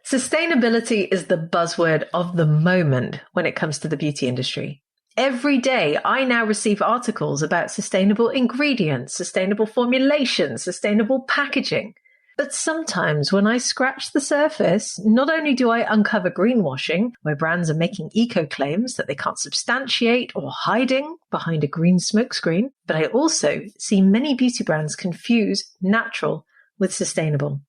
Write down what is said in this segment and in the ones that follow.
Sustainability is the buzzword of the moment when it comes to the beauty industry. Every day, I now receive articles about sustainable ingredients, sustainable formulations, sustainable packaging. But sometimes when I scratch the surface, not only do I uncover greenwashing, where brands are making eco-claims that they can't substantiate or hiding behind a green smokescreen, but I also see many beauty brands confuse natural with sustainable.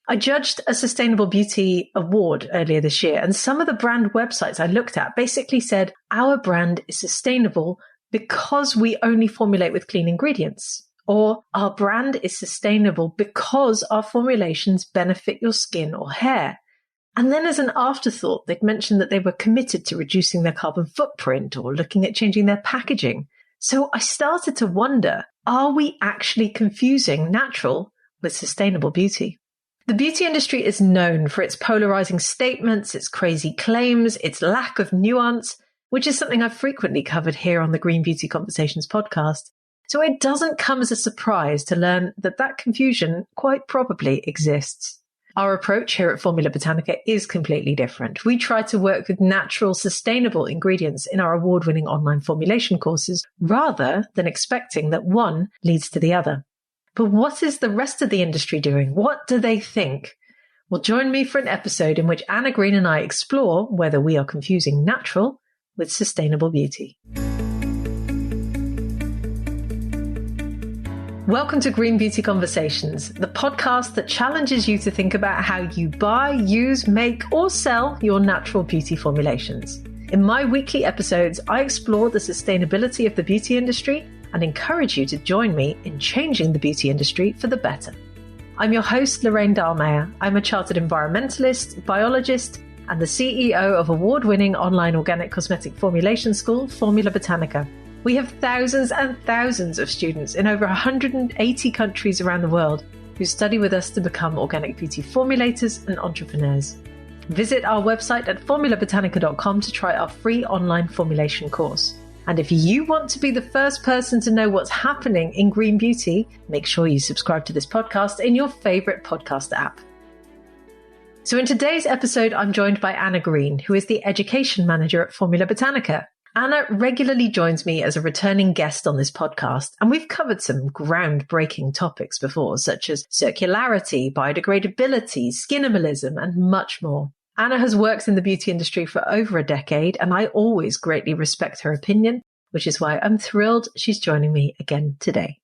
I judged a sustainable beauty award earlier this year, and some of the brand websites I looked at basically said, our brand is sustainable because we only formulate with clean ingredients. Or our brand is sustainable because our formulations benefit your skin or hair. And then as an afterthought, they'd mentioned that they were committed to reducing their carbon footprint or looking at changing their packaging. So I started to wonder, are we actually confusing natural with sustainable beauty? The beauty industry is known for its polarizing statements, its crazy claims, its lack of nuance, which is something I've frequently covered here on the Green Beauty Conversations podcast. So it doesn't come as a surprise to learn that confusion quite probably exists. Our approach here at Formula Botanica is completely different. We try to work with natural, sustainable ingredients in our award-winning online formulation courses rather than expecting that one leads to the other. But what is the rest of the industry doing? What do they think? Well, join me for an episode in which Anna Green and I explore whether we are confusing natural with sustainable beauty. Welcome to Green Beauty Conversations, the podcast that challenges you to think about how you buy, use, make, or sell your natural beauty formulations. In my weekly episodes, I explore the sustainability of the beauty industry and encourage you to join me in changing the beauty industry for the better. I'm your host, Lorraine Dahlmeyer. I'm a chartered environmentalist, biologist, and the CEO of award-winning online organic cosmetic formulation school, Formula Botanica. We have thousands and thousands of students in over 180 countries around the world who study with us to become organic beauty formulators and entrepreneurs. Visit our website at formulabotanica.com to try our free online formulation course. And if you want to be the first person to know what's happening in green beauty, make sure you subscribe to this podcast in your favorite podcast app. So in today's episode, I'm joined by Anna Green, who is the education manager at Formula Botanica. Anna regularly joins me as a returning guest on this podcast, and we've covered some groundbreaking topics before, such as circularity, biodegradability, skinimalism, and much more. Anna has worked in the beauty industry for over a decade, and I always greatly respect her opinion, which is why I'm thrilled she's joining me again today.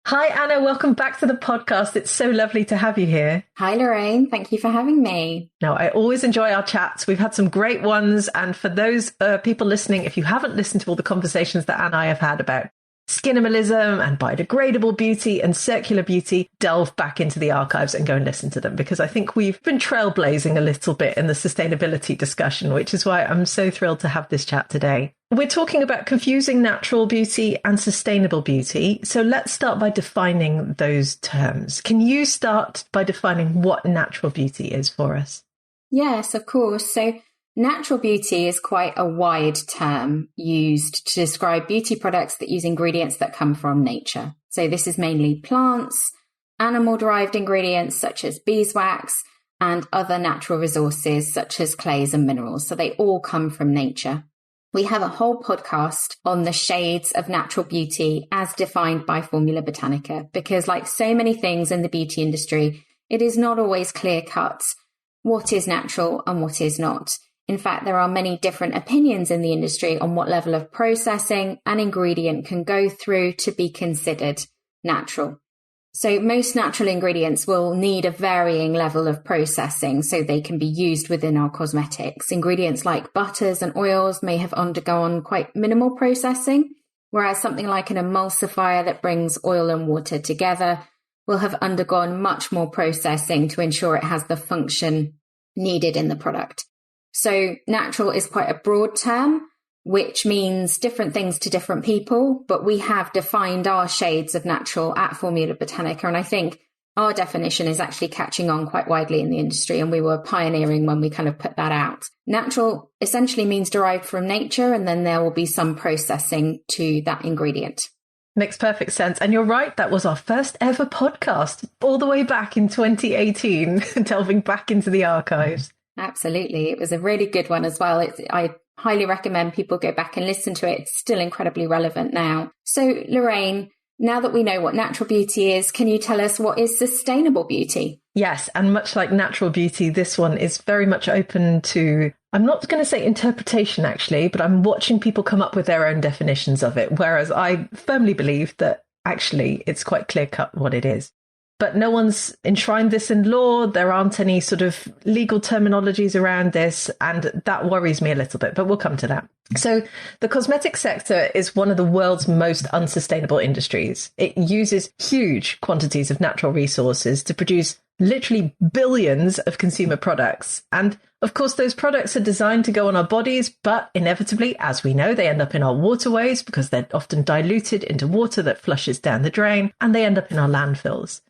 Hi, Anna. Welcome back to the podcast. It's so lovely to have you here. Hi, Lorraine. Thank you for having me. Now, I always enjoy our chats. We've had some great ones. And for those people listening, if you haven't listened to all the conversations that Anna and I have had about skinimalism and biodegradable beauty and circular beauty, delve back into the archives and go and listen to them, because I think we've been trailblazing a little bit in the sustainability discussion, which is why I'm so thrilled to have this chat today. We're talking about confusing natural beauty and sustainable beauty. So let's start by defining those terms. Can you start by defining what natural beauty is for us? Yes, of course. So natural beauty is quite a wide term used to describe beauty products that use ingredients that come from nature. So this is mainly plants, animal-derived ingredients such as beeswax, and other natural resources such as clays and minerals. So they all come from nature. We have a whole podcast on the shades of natural beauty as defined by Formula Botanica, because like so many things in the beauty industry, it is not always clear-cut what is natural and what is not. In fact, there are many different opinions in the industry on what level of processing an ingredient can go through to be considered natural. So most natural ingredients will need a varying level of processing so they can be used within our cosmetics. Ingredients like butters and oils may have undergone quite minimal processing, whereas something like an emulsifier that brings oil and water together will have undergone much more processing to ensure it has the function needed in the product. So natural is quite a broad term, which means different things to different people, but we have defined our shades of natural at Formula Botanica. And I think our definition is actually catching on quite widely in the industry, and we were pioneering when we kind of put that out. Natural essentially means derived from nature, and then there will be some processing to that ingredient. Makes perfect sense. And you're right, that was our first ever podcast all the way back in 2018, delving back into the archives. Absolutely. It was a really good one as well. I highly recommend people go back and listen to it. It's still incredibly relevant now. So Lorraine, now that we know what natural beauty is, can you tell us what is sustainable beauty? Yes, and much like natural beauty, this one is very much open to, I'm not going to say interpretation actually, but I'm watching people come up with their own definitions of it, whereas I firmly believe that actually it's quite clear-cut what it is. But no one's enshrined this in law. There aren't any sort of legal terminologies around this, and that worries me a little bit, but we'll come to that. So the cosmetic sector is one of the world's most unsustainable industries. It uses huge quantities of natural resources to produce literally billions of consumer products. And of course, those products are designed to go on our bodies, but inevitably, as we know, they end up in our waterways because they're often diluted into water that flushes down the drain, and they end up in our landfills.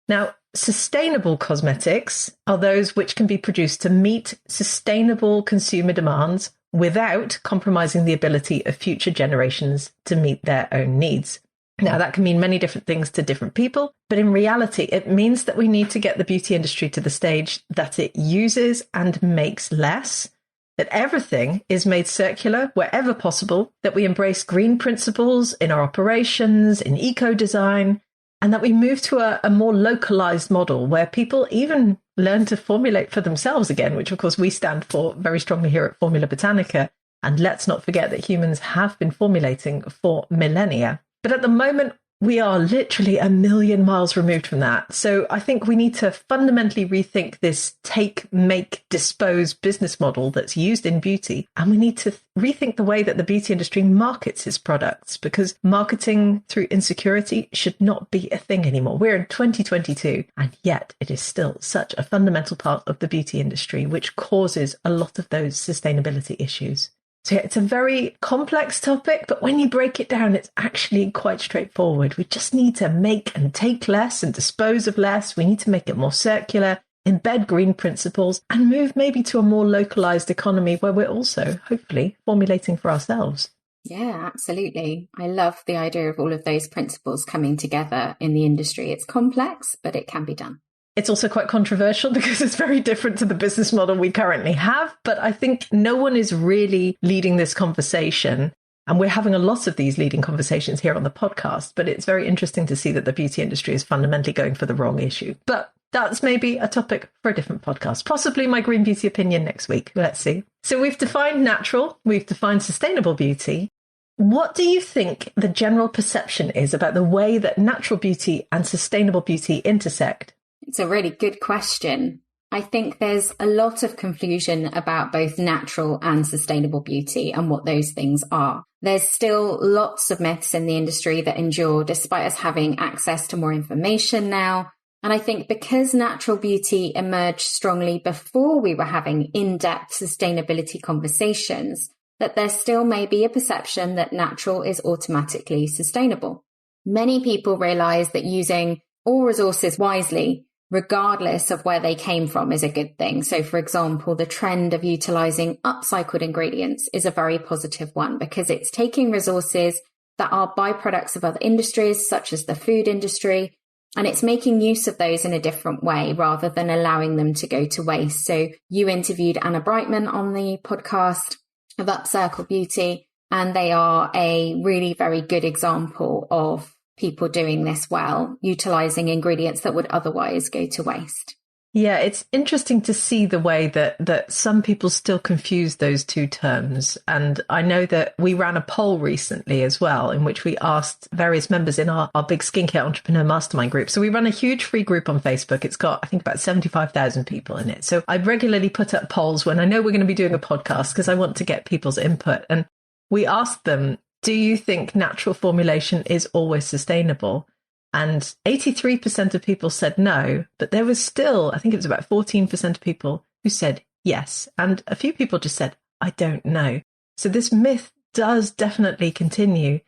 Now, sustainable cosmetics are those which can be produced to meet sustainable consumer demands without compromising the ability of future generations to meet their own needs. Now, that can mean many different things to different people, but in reality, it means that we need to get the beauty industry to the stage that it uses and makes less, that everything is made circular wherever possible, that we embrace green principles in our operations, in eco-design, and that we move to a more localized model where people even learn to formulate for themselves again, which of course we stand for very strongly here at Formula Botanica. And let's not forget that humans have been formulating for millennia. But at the moment, we are literally a million miles removed from that. So I think we need to fundamentally rethink this take, make, dispose business model that's used in beauty. And we need to rethink the way that the beauty industry markets its products, because marketing through insecurity should not be a thing anymore. We're in 2022, and yet it is still such a fundamental part of the beauty industry, which causes a lot of those sustainability issues. So yeah, it's a very complex topic, but when you break it down, it's actually quite straightforward. We just need to make and take less and dispose of less. We need to make it more circular, embed green principles, and move maybe to a more localized economy where we're also, hopefully, formulating for ourselves. Yeah, absolutely. I love the idea of all of those principles coming together in the industry. It's complex, but it can be done. It's also quite controversial because it's very different to the business model we currently have. But I think no one is really leading this conversation. And we're having a lot of these leading conversations here on the podcast. But it's very interesting to see that the beauty industry is fundamentally going for the wrong issue. But that's maybe a topic for a different podcast, possibly my green beauty opinion next week. Let's see. So we've defined natural, we've defined sustainable beauty. What do you think the general perception is about the way that natural beauty and sustainable beauty intersect? It's a really good question. I think there's a lot of confusion about both natural and sustainable beauty and what those things are. There's still lots of myths in the industry that endure despite us having access to more information now. And I think because natural beauty emerged strongly before we were having in-depth sustainability conversations, that there still may be a perception that natural is automatically sustainable. Many people realize that using all resources wisely, regardless of where they came from, is a good thing. So, for example, the trend of utilizing upcycled ingredients is a very positive one because it's taking resources that are byproducts of other industries, such as the food industry, and it's making use of those in a different way rather than allowing them to go to waste. So you interviewed Anna Brightman on the podcast of Upcircle Beauty, and they are a really very good example of people doing this well, utilizing ingredients that would otherwise go to waste. Yeah, it's interesting to see the way that some people still confuse those two terms. And I know that we ran a poll recently as well, in which we asked various members in our big skincare entrepreneur mastermind group. So we run a huge free group on Facebook. It's got, I think, about 75,000 people in it. So I regularly put up polls when I know we're going to be doing a podcast because I want to get people's input. And we asked them, do you think natural formulation is always sustainable? And 83% of people said no, but there was still, I think it was about 14% of people who said yes. And a few people just said, I don't know. So this myth does definitely continue.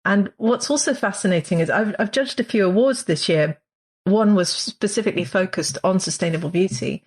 And what's also fascinating is I've judged a few awards this year. One was specifically focused on sustainable beauty.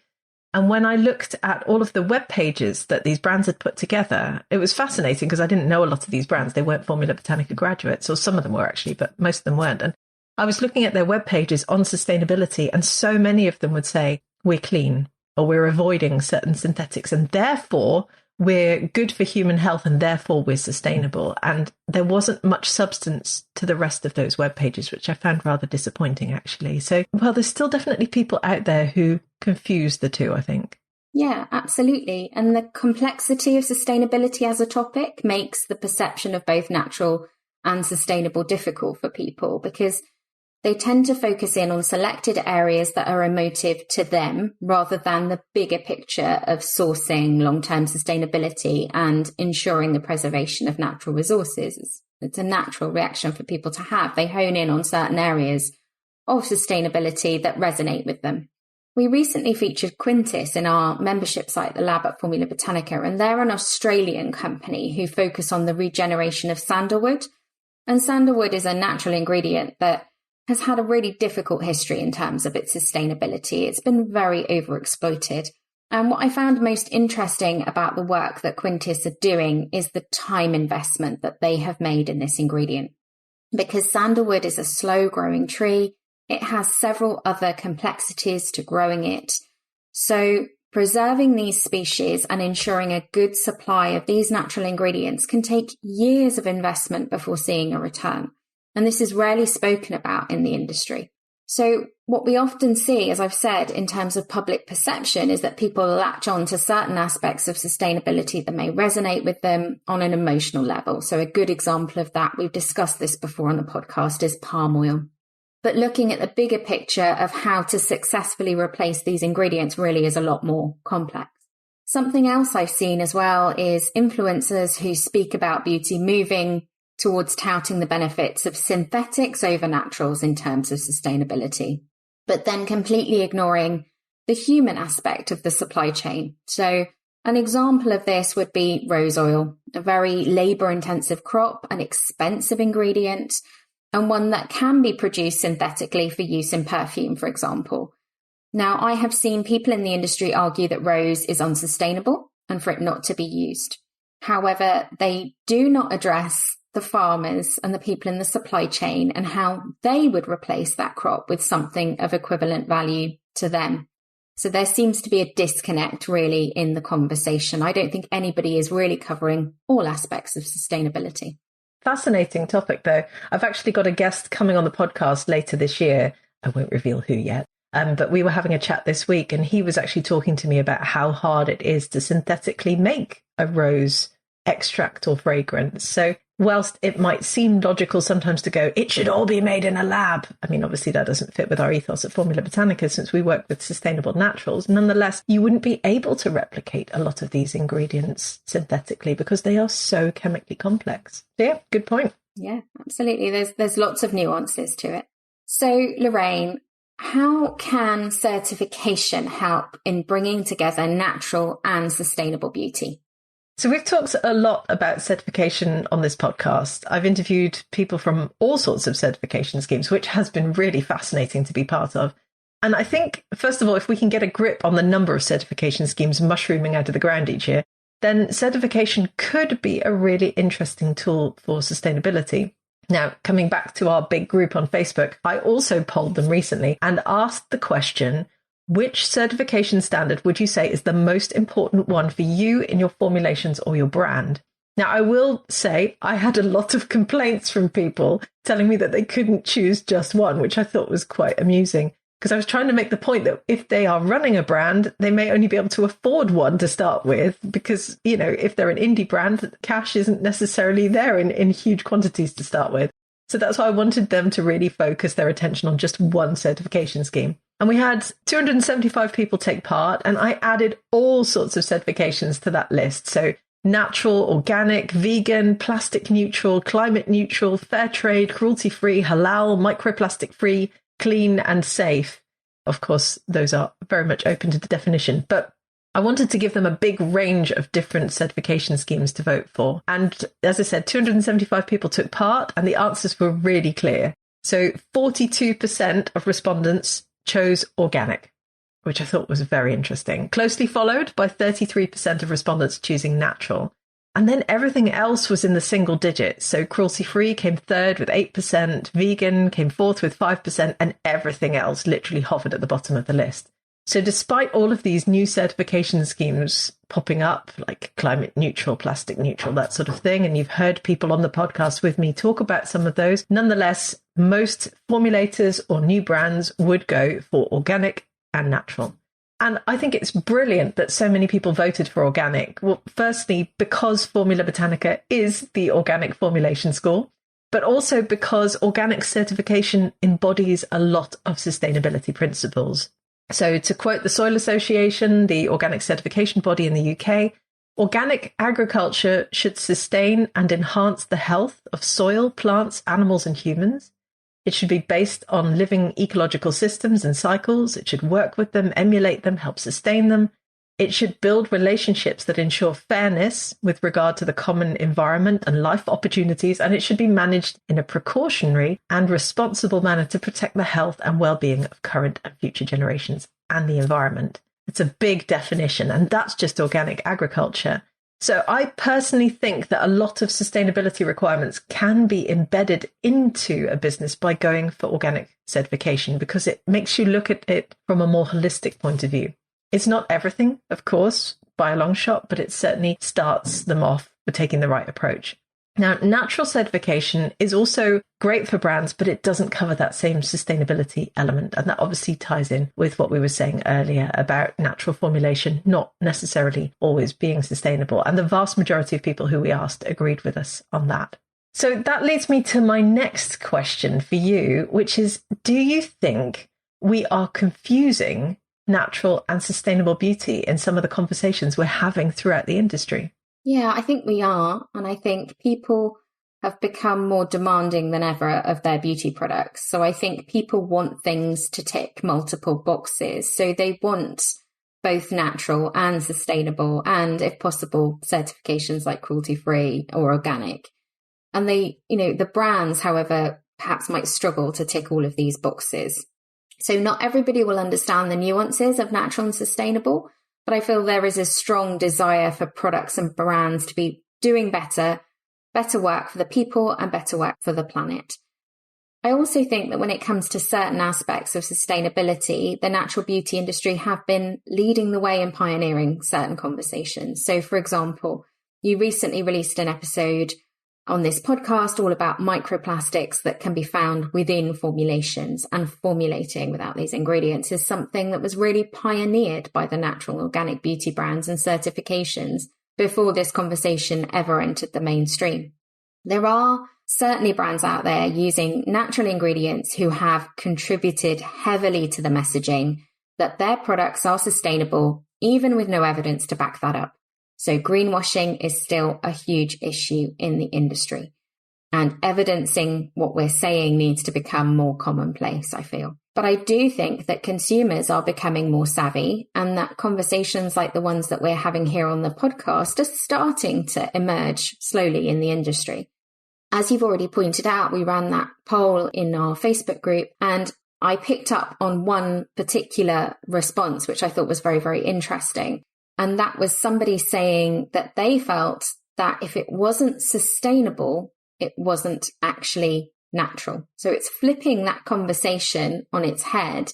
And when I looked at all of the web pages that these brands had put together, it was fascinating because I didn't know a lot of these brands. They weren't Formula Botanica graduates, or some of them were actually, but most of them weren't. And I was looking at their web pages on sustainability, and so many of them would say, we're clean, or we're avoiding certain synthetics, and therefore we're good for human health, and therefore we're sustainable. And there wasn't much substance to the rest of those web pages, which I found rather disappointing, actually. So, well, there's still definitely people out there who confuse the two, I think. Yeah, absolutely. And the complexity of sustainability as a topic makes the perception of both natural and sustainable difficult for people, because they tend to focus in on selected areas that are emotive to them rather than the bigger picture of sourcing long-term sustainability and ensuring the preservation of natural resources. It's a natural reaction for people to have. They hone in on certain areas of sustainability that resonate with them. We recently featured Quintis in our membership site, the Lab at Formula Botanica, and they're an Australian company who focus on the regeneration of sandalwood. And sandalwood is a natural ingredient that has had a really difficult history in terms of its sustainability. It's been very overexploited. And what I found most interesting about the work that Quintis are doing is the time investment that they have made in this ingredient. Because sandalwood is a slow-growing tree, it has several other complexities to growing it. So preserving these species and ensuring a good supply of these natural ingredients can take years of investment before seeing a return. And this is rarely spoken about in the industry. So what we often see, as I've said, in terms of public perception is that people latch on to certain aspects of sustainability that may resonate with them on an emotional level. So a good example of that, we've discussed this before on the podcast, is palm oil. But looking at the bigger picture of how to successfully replace these ingredients really is a lot more complex. Something else I've seen as well is influencers who speak about beauty moving towards touting the benefits of synthetics over naturals in terms of sustainability, but then completely ignoring the human aspect of the supply chain. So an example of this would be rose oil, a very labor-intensive crop, an expensive ingredient, and one that can be produced synthetically for use in perfume, for example. Now, I have seen people in the industry argue that rose is unsustainable and for it not to be used. However, they do not address the farmers and the people in the supply chain and how they would replace that crop with something of equivalent value to them. So there seems to be a disconnect really in the conversation. I don't think anybody is really covering all aspects of sustainability. Fascinating topic, though. I've actually got a guest coming on the podcast later this year. I won't reveal who yet. But we were having a chat this week, and he was actually talking to me about how hard it is to synthetically make a rose extract or fragrance. So whilst it might seem logical sometimes to go, it should all be made in a lab. I mean, obviously that doesn't fit with our ethos at Formula Botanica since we work with sustainable naturals. Nonetheless, you wouldn't be able to replicate a lot of these ingredients synthetically because they are so chemically complex. So yeah, good point. Yeah, absolutely. There's lots of nuances to it. So Lorraine, how can certification help in bringing together natural and sustainable beauty? So we've talked a lot about certification on this podcast. I've interviewed people from all sorts of certification schemes, which has been really fascinating to be part of. And I think, first of all, if we can get a grip on the number of certification schemes mushrooming out of the ground each year, then certification could be a really interesting tool for sustainability. Now, coming back to our big group on Facebook, I also polled them recently and asked the question, which certification standard would you say is the most important one for you in your formulations or your brand? Now, I will say I had a lot of complaints from people telling me that they couldn't choose just one, which I thought was quite amusing because I was trying to make the point that if they are running a brand, they may only be able to afford one to start with because, you know, if they're an indie brand, cash isn't necessarily there in huge quantities to start with. So that's why I wanted them to really focus their attention on just one certification scheme. And we had 275 people take part, and I added all sorts of certifications to that list. So natural, organic, vegan, plastic neutral, climate neutral, fair trade, cruelty-free, halal, microplastic-free, clean and safe. Of course, those are very much open to the definition, but I wanted to give them a big range of different certification schemes to vote for. And as I said, 275 people took part and the answers were really clear. So 42% of respondents chose organic, which I thought was very interesting. Closely followed by 33% of respondents choosing natural. And then everything else was in the single digits. So cruelty-free came third with 8%, vegan came fourth with 5%, and everything else literally hovered at the bottom of the list. So despite all of these new certification schemes popping up, like climate neutral, plastic neutral, that sort of thing, and you've heard people on the podcast with me talk about some of those, nonetheless, most formulators or new brands would go for organic and natural. And I think it's brilliant that so many people voted for organic. Well, firstly, because Formula Botanica is the organic formulation school, but also because organic certification embodies a lot of sustainability principles. So to quote the Soil Association, the organic certification body in the UK, organic agriculture should sustain and enhance the health of soil, plants, animals, and humans. It should be based on living ecological systems and cycles. It should work with them, emulate them, help sustain them. It should build relationships that ensure fairness with regard to the common environment and life opportunities, and it should be managed in a precautionary and responsible manner to protect the health and well-being of current and future generations and the environment. It's a big definition, and that's just organic agriculture. So I personally think that a lot of sustainability requirements can be embedded into a business by going for organic certification, because it makes you look at it from a more holistic point of view. It's not everything, of course, by a long shot, but it certainly starts them off for taking the right approach. Now, natural certification is also great for brands, but it doesn't cover that same sustainability element. And that obviously ties in with what we were saying earlier about natural formulation not necessarily always being sustainable. And the vast majority of people who we asked agreed with us on that. So that leads me to my next question for you, which is, do you think we are confusing natural and sustainable beauty in some of the conversations we're having throughout the industry? Yeah, I think we are. And I think people have become more demanding than ever of their beauty products. So I think people want things to tick multiple boxes. So they want both natural and sustainable, and if possible, certifications like cruelty-free or organic. And they, the brands, however, perhaps might struggle to tick all of these boxes. So not everybody will understand the nuances of natural and sustainable, but I feel there is a strong desire for products and brands to be doing better work for the people and better work for the planet. I also think that when it comes to certain aspects of sustainability, the natural beauty industry have been leading the way and pioneering certain conversations. So, for example, you recently released an episode on this podcast all about microplastics that can be found within formulations, and formulating without these ingredients is something that was really pioneered by the natural organic beauty brands and certifications before this conversation ever entered the mainstream. There are certainly brands out there using natural ingredients who have contributed heavily to the messaging that their products are sustainable, even with no evidence to back that up. So greenwashing is still a huge issue in the industry, and evidencing what we're saying needs to become more commonplace, I feel. But I do think that consumers are becoming more savvy, and that conversations like the ones that we're having here on the podcast are starting to emerge slowly in the industry. As you've already pointed out, we ran that poll in our Facebook group, and I picked up on one particular response, which I thought was very, very interesting. And that was somebody saying that they felt that if it wasn't sustainable, it wasn't actually natural. So it's flipping that conversation on its head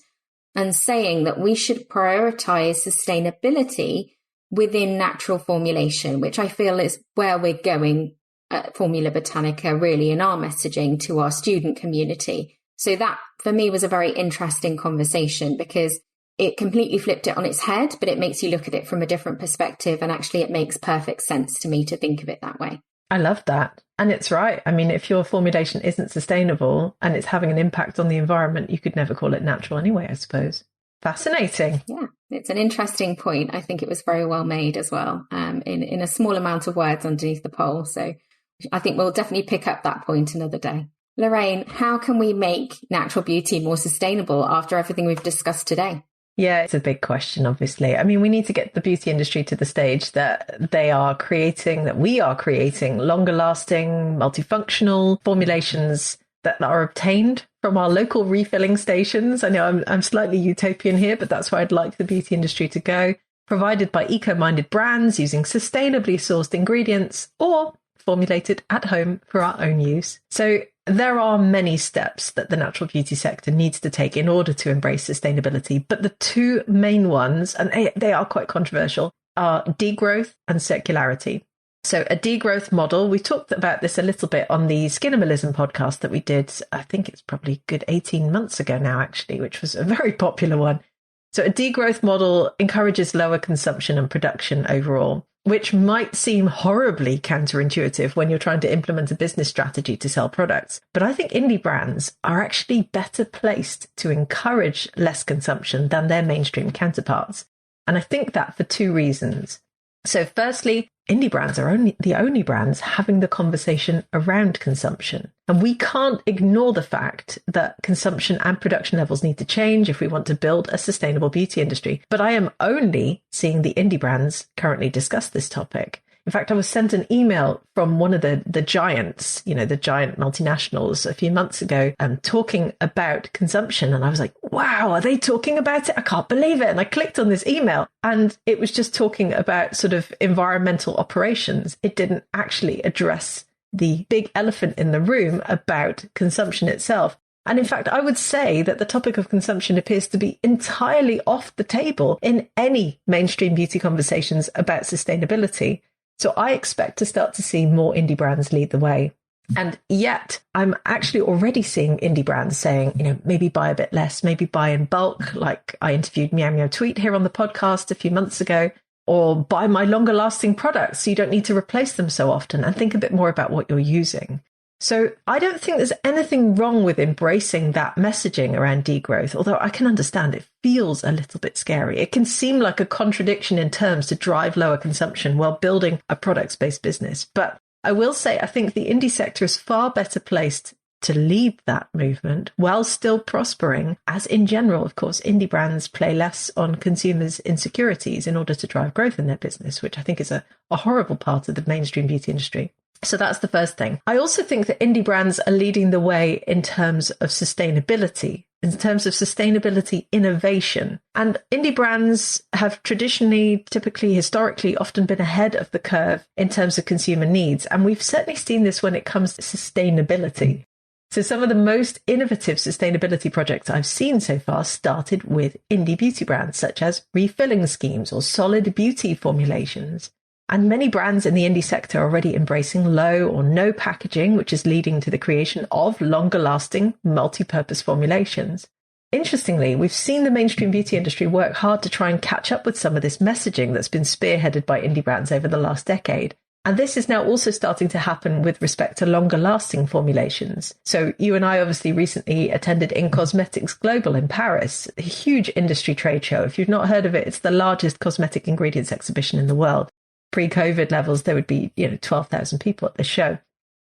and saying that we should prioritize sustainability within natural formulation, which I feel is where we're going at Formula Botanica, really, in our messaging to our student community. So that, for me, was a very interesting conversation, because it completely flipped it on its head, but it makes you look at it from a different perspective. And actually, it makes perfect sense to me to think of it that way. I love that. And it's right. I mean, if your formulation isn't sustainable and it's having an impact on the environment, you could never call it natural anyway, I suppose. Fascinating. Yeah, it's an interesting point. I think it was very well made as well, in a small amount of words underneath the poll. So I think we'll definitely pick up that point another day. Lorraine, how can we make natural beauty more sustainable after everything we've discussed today? Yeah, it's a big question, obviously. I mean, we need to get the beauty industry to the stage that we are creating longer lasting, multifunctional formulations that are obtained from our local refilling stations. I know I'm slightly utopian here, but that's where I'd like the beauty industry to go. Provided by eco-minded brands using sustainably sourced ingredients, or formulated at home for our own use. So there are many steps that the natural beauty sector needs to take in order to embrace sustainability. But the two main ones, and they are quite controversial, are degrowth and circularity. So a degrowth model, we talked about this a little bit on the Skinimalism podcast that we did, I think it's probably a good 18 months ago now, actually, which was a very popular one. So a degrowth model encourages lower consumption and production overall, which might seem horribly counterintuitive when you're trying to implement a business strategy to sell products. But I think indie brands are actually better placed to encourage less consumption than their mainstream counterparts. And I think that for two reasons. So firstly, indie brands are the only brands having the conversation around consumption. And we can't ignore the fact that consumption and production levels need to change if we want to build a sustainable beauty industry. But I am only seeing the indie brands currently discuss this topic. In fact, I was sent an email from one of the giants, the giant multinationals a few months ago, talking about consumption. And I was like, wow, are they talking about it? I can't believe it. And I clicked on this email and it was just talking about sort of environmental operations. It didn't actually address the big elephant in the room about consumption itself. And in fact, I would say that the topic of consumption appears to be entirely off the table in any mainstream beauty conversations about sustainability. So I expect to start to see more indie brands lead the way. And yet I'm actually already seeing indie brands saying, maybe buy a bit less, maybe buy in bulk. Like I interviewed Meow Meow Tweet here on the podcast a few months ago, or buy my longer lasting products so you don't need to replace them so often, and think a bit more about what you're using. So I don't think there's anything wrong with embracing that messaging around degrowth, although I can understand it feels a little bit scary. It can seem like a contradiction in terms to drive lower consumption while building a products-based business. But I will say, I think the indie sector is far better placed to lead that movement while still prospering, as in general, of course, indie brands play less on consumers' insecurities in order to drive growth in their business, which I think is a horrible part of the mainstream beauty industry. So that's the first thing. I also think that indie brands are leading the way in terms of sustainability, in terms of sustainability innovation. And indie brands have traditionally, typically, historically, often been ahead of the curve in terms of consumer needs. And we've certainly seen this when it comes to sustainability. So some of the most innovative sustainability projects I've seen so far started with indie beauty brands, such as refilling schemes or solid beauty formulations. And many brands in the indie sector are already embracing low or no packaging, which is leading to the creation of longer-lasting, multi-purpose formulations. Interestingly, we've seen the mainstream beauty industry work hard to try and catch up with some of this messaging that's been spearheaded by indie brands over the last decade. And this is now also starting to happen with respect to longer-lasting formulations. So you and I obviously recently attended In Cosmetics Global in Paris, a huge industry trade show. If you've not heard of it, it's the largest cosmetic ingredients exhibition in the world. Pre-COVID levels, there would be 12,000 people at the show.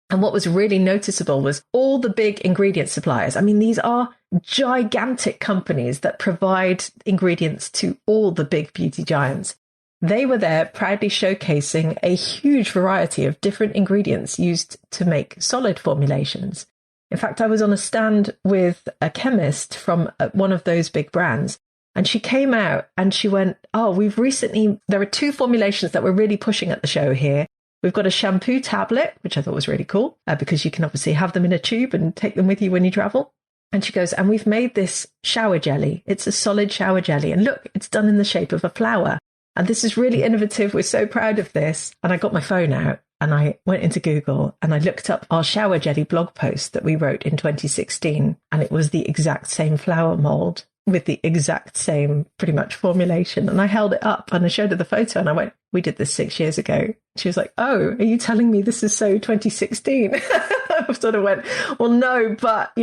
And what was really noticeable was all the big ingredient suppliers. I mean, these are gigantic companies that provide ingredients to all the big beauty giants. They were there proudly showcasing a huge variety of different ingredients used to make solid formulations. In fact, I was on a stand with a chemist from one of those big brands. And she came out and she went, there are two formulations that we're really pushing at the show here. We've got a shampoo tablet, which I thought was really cool, because you can obviously have them in a tube and take them with you when you travel. And she goes, and we've made this shower jelly. It's a solid shower jelly. And look, it's done in the shape of a flower. And this is really innovative. We're so proud of this. And I got my phone out and I went into Google and I looked up our shower jelly blog post that we wrote in 2016. And it was the exact same flower mold with the exact same pretty much formulation. And I held it up and I showed her the photo and I went, we did this 6 years ago. She was like, oh, are you telling me this is so 2016? I sort of went, well, no, but,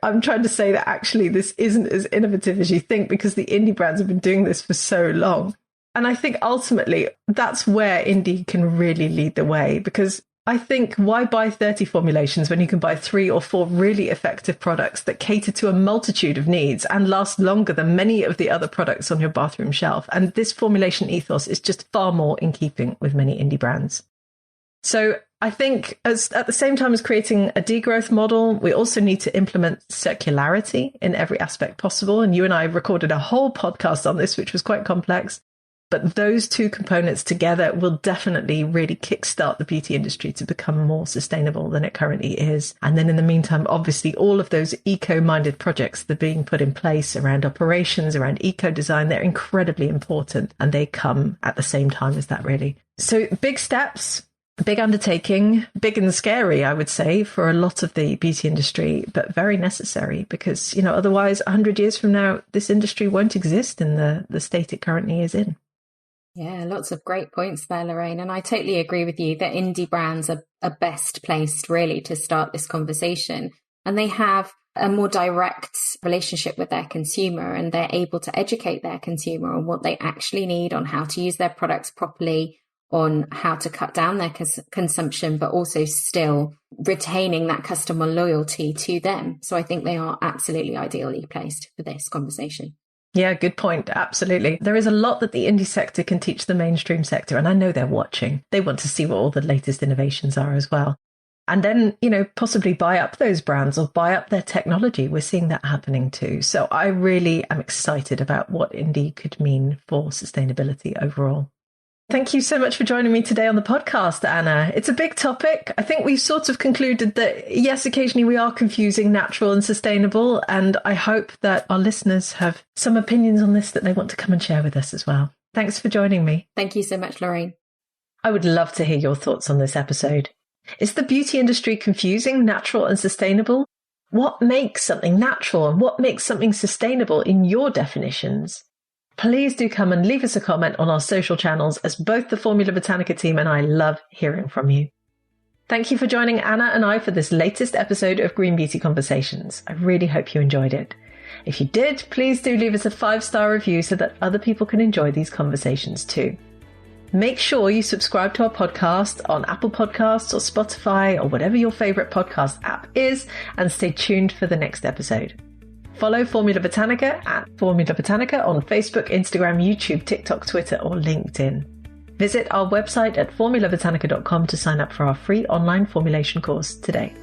I'm trying to say that actually this isn't as innovative as you think because the indie brands have been doing this for so long. And I think ultimately that's where indie can really lead the way, because I think why buy 30 formulations when you can buy 3 or 4 really effective products that cater to a multitude of needs and last longer than many of the other products on your bathroom shelf? And this formulation ethos is just far more in keeping with many indie brands. So I think at the same time as creating a degrowth model, we also need to implement circularity in every aspect possible. And you and I recorded a whole podcast on this, which was quite complex. But those two components together will definitely really kickstart the beauty industry to become more sustainable than it currently is. And then in the meantime, obviously, all of those eco-minded projects that are being put in place around operations, around eco-design, they're incredibly important. And they come at the same time as that, really. So big steps, big undertaking, big and scary, I would say, for a lot of the beauty industry, but very necessary because, otherwise 100 years from now, this industry won't exist in the state it currently is in. Yeah, lots of great points there, Lorraine. And I totally agree with you that indie brands are best placed really to start this conversation. And they have a more direct relationship with their consumer, and they're able to educate their consumer on what they actually need, on how to use their products properly, on how to cut down their consumption, but also still retaining that customer loyalty to them. So I think they are absolutely ideally placed for this conversation. Yeah, good point. Absolutely. There is a lot that the indie sector can teach the mainstream sector, and I know they're watching. They want to see what all the latest innovations are as well. And then, possibly buy up those brands or buy up their technology. We're seeing that happening too. So I really am excited about what indie could mean for sustainability overall. Thank you so much for joining me today on the podcast, Anna. It's a big topic. I think we've sort of concluded that, yes, occasionally we are confusing natural and sustainable. And I hope that our listeners have some opinions on this that they want to come and share with us as well. Thanks for joining me. Thank you so much, Lorraine. I would love to hear your thoughts on this episode. Is the beauty industry confusing natural and sustainable? What makes something natural and what makes something sustainable in your definitions? Please do come and leave us a comment on our social channels, as both the Formula Botanica team and I love hearing from you. Thank you for joining Anna and I for this latest episode of Green Beauty Conversations. I really hope you enjoyed it. If you did, please do leave us a 5-star review so that other people can enjoy these conversations too. Make sure you subscribe to our podcast on Apple Podcasts or Spotify or whatever your favorite podcast app is, and stay tuned for the next episode. Follow Formula Botanica at Formula Botanica on Facebook, Instagram, YouTube, TikTok, Twitter, or LinkedIn. Visit our website at formulabotanica.com to sign up for our free online formulation course today.